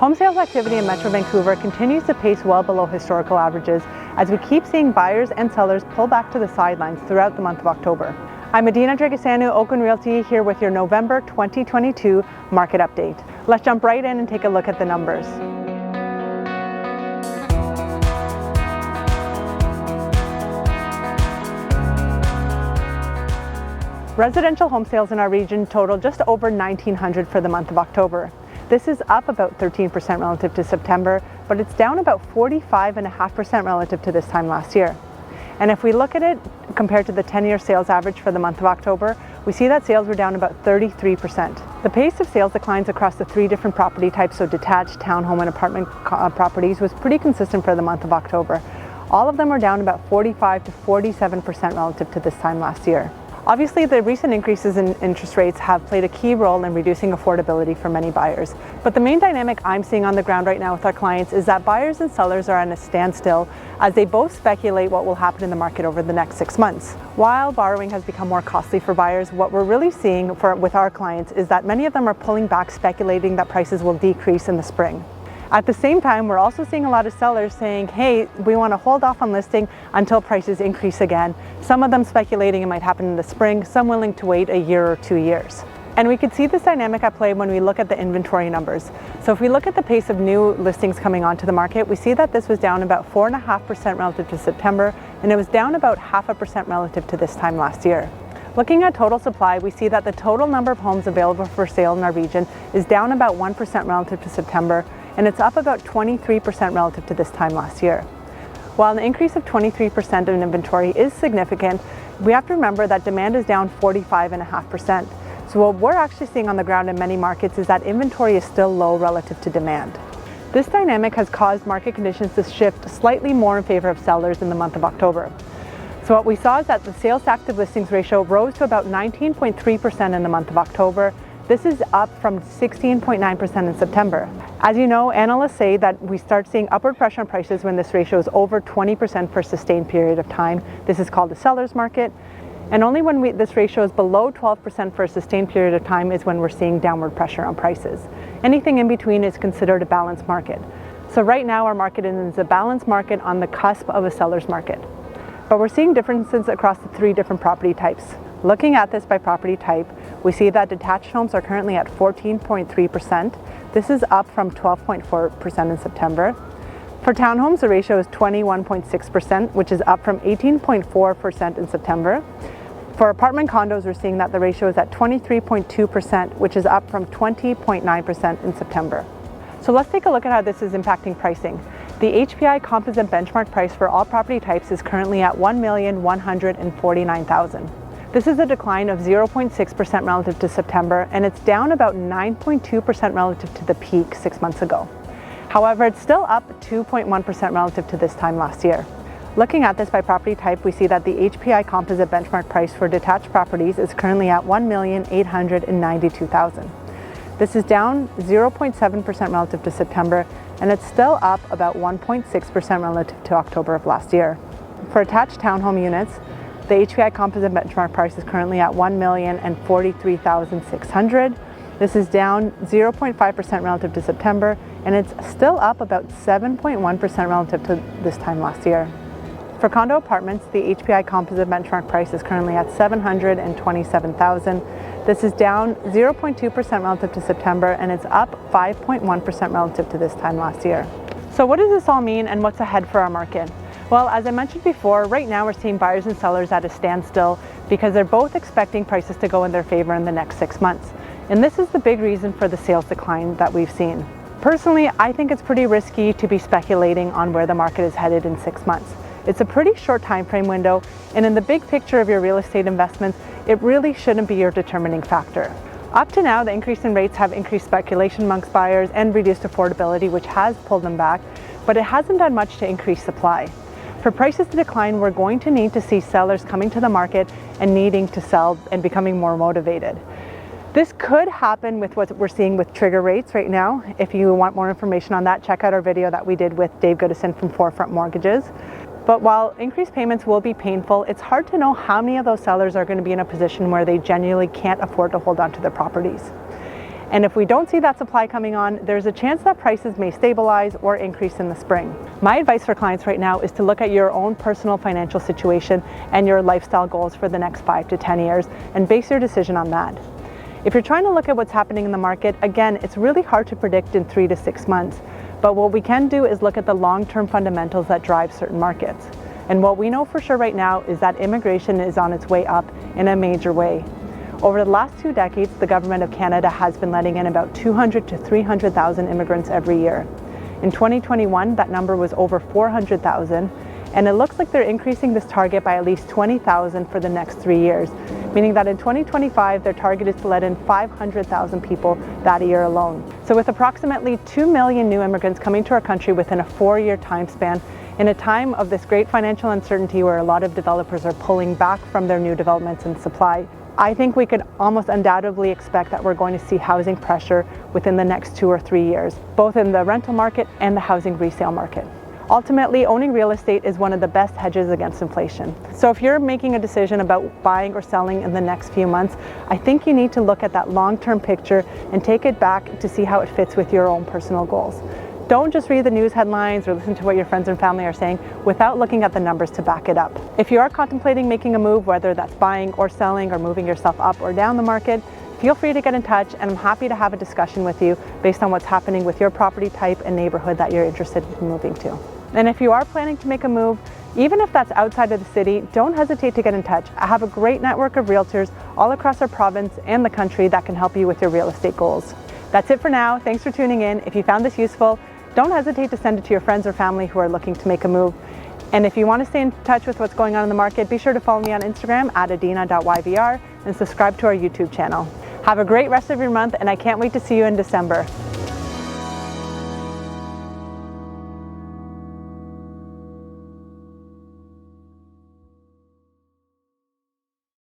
Home sales activity in Metro Vancouver continues to pace well below historical averages as we keep seeing buyers and sellers pull back to the sidelines throughout the month of October. I'm Adina, Dragasanu, OAKWYN Realty, here with your November 2022 market update. Let's jump right in and take a look at the numbers. Residential home sales in our region total just over 1,900 for the month of October. This is up about 13% relative to September, but it's down about 45.5% relative to this time last year. And if we look at it compared to the 10-year sales average for the month of October, we see that sales were down about 33%. The pace of sales declines across the three different property types, so detached, townhome, and apartment properties, was pretty consistent for the month of October. All of them were down about 45 to 47% relative to this time last year. Obviously, the recent increases in interest rates have played a key role in reducing affordability for many buyers. But the main dynamic I'm seeing on the ground right now with our clients is that buyers and sellers are on a standstill as they both speculate what will happen in the market over the next 6 months. While borrowing has become more costly for buyers, what we're really seeing with our clients is that many of them are pulling back, speculating that prices will decrease in the spring. At the same time, we're also seeing a lot of sellers saying, hey, we want to hold off on listing until prices increase again. Some of them speculating it might happen in the spring, some willing to wait a year or 2 years. And we could see this dynamic at play when we look at the inventory numbers. So if we look at the pace of new listings coming onto the market, we see that this was down about 4.5% relative to September, and it was down about 0.5% relative to this time last year. Looking at total supply, we see that the total number of homes available for sale in our region is down about 1% relative to September, and it's up about 23% relative to this time last year. While an increase of 23% in inventory is significant, we have to remember that demand is down 45.5%. So what we're actually seeing on the ground in many markets is that inventory is still low relative to demand. This dynamic has caused market conditions to shift slightly more in favor of sellers in the month of October. So what we saw is that the sales to active listings ratio rose to about 19.3% in the month of October. This is up from 16.9% in September. As you know, analysts say that we start seeing upward pressure on prices when this ratio is over 20% for a sustained period of time. This is called the seller's market. And only when this ratio is below 12% for a sustained period of time is when we're seeing downward pressure on prices. Anything in between is considered a balanced market. So right now our market is a balanced market on the cusp of a seller's market. But we're seeing differences across the three different property types. Looking at this by property type, we see that detached homes are currently at 14.3%. This is up from 12.4% in September. For townhomes, the ratio is 21.6%, which is up from 18.4% in September. For apartment condos, we're seeing that the ratio is at 23.2%, which is up from 20.9% in September. So let's take a look at how this is impacting pricing. The HPI composite benchmark price for all property types is currently at $1,149,000. This is a decline of 0.6% relative to September, and it's down about 9.2% relative to the peak 6 months ago. However, it's still up 2.1% relative to this time last year. Looking at this by property type, we see that the HPI composite benchmark price for detached properties is currently at $1,892,000. This is down 0.7% relative to September, and it's still up about 1.6% relative to October of last year. For attached townhome units, the HPI composite benchmark price is currently at $1,043,600. This is down 0.5% relative to September, and it's still up about 7.1% relative to this time last year. For condo apartments, the HPI composite benchmark price is currently at $727,000. This is down 0.2% relative to September, and it's up 5.1% relative to this time last year. So what does this all mean, and what's ahead for our market? Well, as I mentioned before, right now we're seeing buyers and sellers at a standstill because they're both expecting prices to go in their favor in the next 6 months. And this is the big reason for the sales decline that we've seen. Personally, I think it's pretty risky to be speculating on where the market is headed in 6 months. It's a pretty short time frame window, and in the big picture of your real estate investments, it really shouldn't be your determining factor. Up to now, the increase in rates have increased speculation amongst buyers and reduced affordability, which has pulled them back, but it hasn't done much to increase supply. For prices to decline, we're going to need to see sellers coming to the market and needing to sell and becoming more motivated. This could happen with what we're seeing with trigger rates right now. If you want more information on that, check out our video that we did with Dave Goodison from Forefront Mortgages. But while increased payments will be painful, it's hard to know how many of those sellers are going to be in a position where they genuinely can't afford to hold on to their properties. And if we don't see that supply coming on, there's a chance that prices may stabilize or increase in the spring. My advice for clients right now is to look at your own personal financial situation and your lifestyle goals for the next 5 to 10 years and base your decision on that. If you're trying to look at what's happening in the market, again, it's really hard to predict in 3 to 6 months. But what we can do is look at the long-term fundamentals that drive certain markets. And what we know for sure right now is that immigration is on its way up in a major way. Over the last 2 decades, the government of Canada has been letting in about 200 to 300,000 immigrants every year. In 2021, that number was over 400,000, and it looks like they're increasing this target by at least 20,000 for the next 3 years, meaning that in 2025, their target is to let in 500,000 people that year alone. So with approximately 2 million new immigrants coming to our country within a 4-year time span, in a time of this great financial uncertainty where a lot of developers are pulling back from their new developments and supply, I think we could almost undoubtedly expect that we're going to see housing pressure within the next 2 or 3 years, both in the rental market and the housing resale market. Ultimately, owning real estate is one of the best hedges against inflation. So if you're making a decision about buying or selling in the next few months, I think you need to look at that long-term picture and take it back to see how it fits with your own personal goals. Don't just read the news headlines or listen to what your friends and family are saying without looking at the numbers to back it up. If you are contemplating making a move, whether that's buying or selling or moving yourself up or down the market, feel free to get in touch, and I'm happy to have a discussion with you based on what's happening with your property type and neighborhood that you're interested in moving to. And if you are planning to make a move, even if that's outside of the city, don't hesitate to get in touch. I have a great network of realtors all across our province and the country that can help you with your real estate goals. That's it for now. Thanks for tuning in. If you found this useful, don't hesitate to send it to your friends or family who are looking to make a move. And if you want to stay in touch with what's going on in the market, be sure to follow me on Instagram at adina.yvr and subscribe to our YouTube channel. Have a great rest of your month, and I can't wait to see you in December.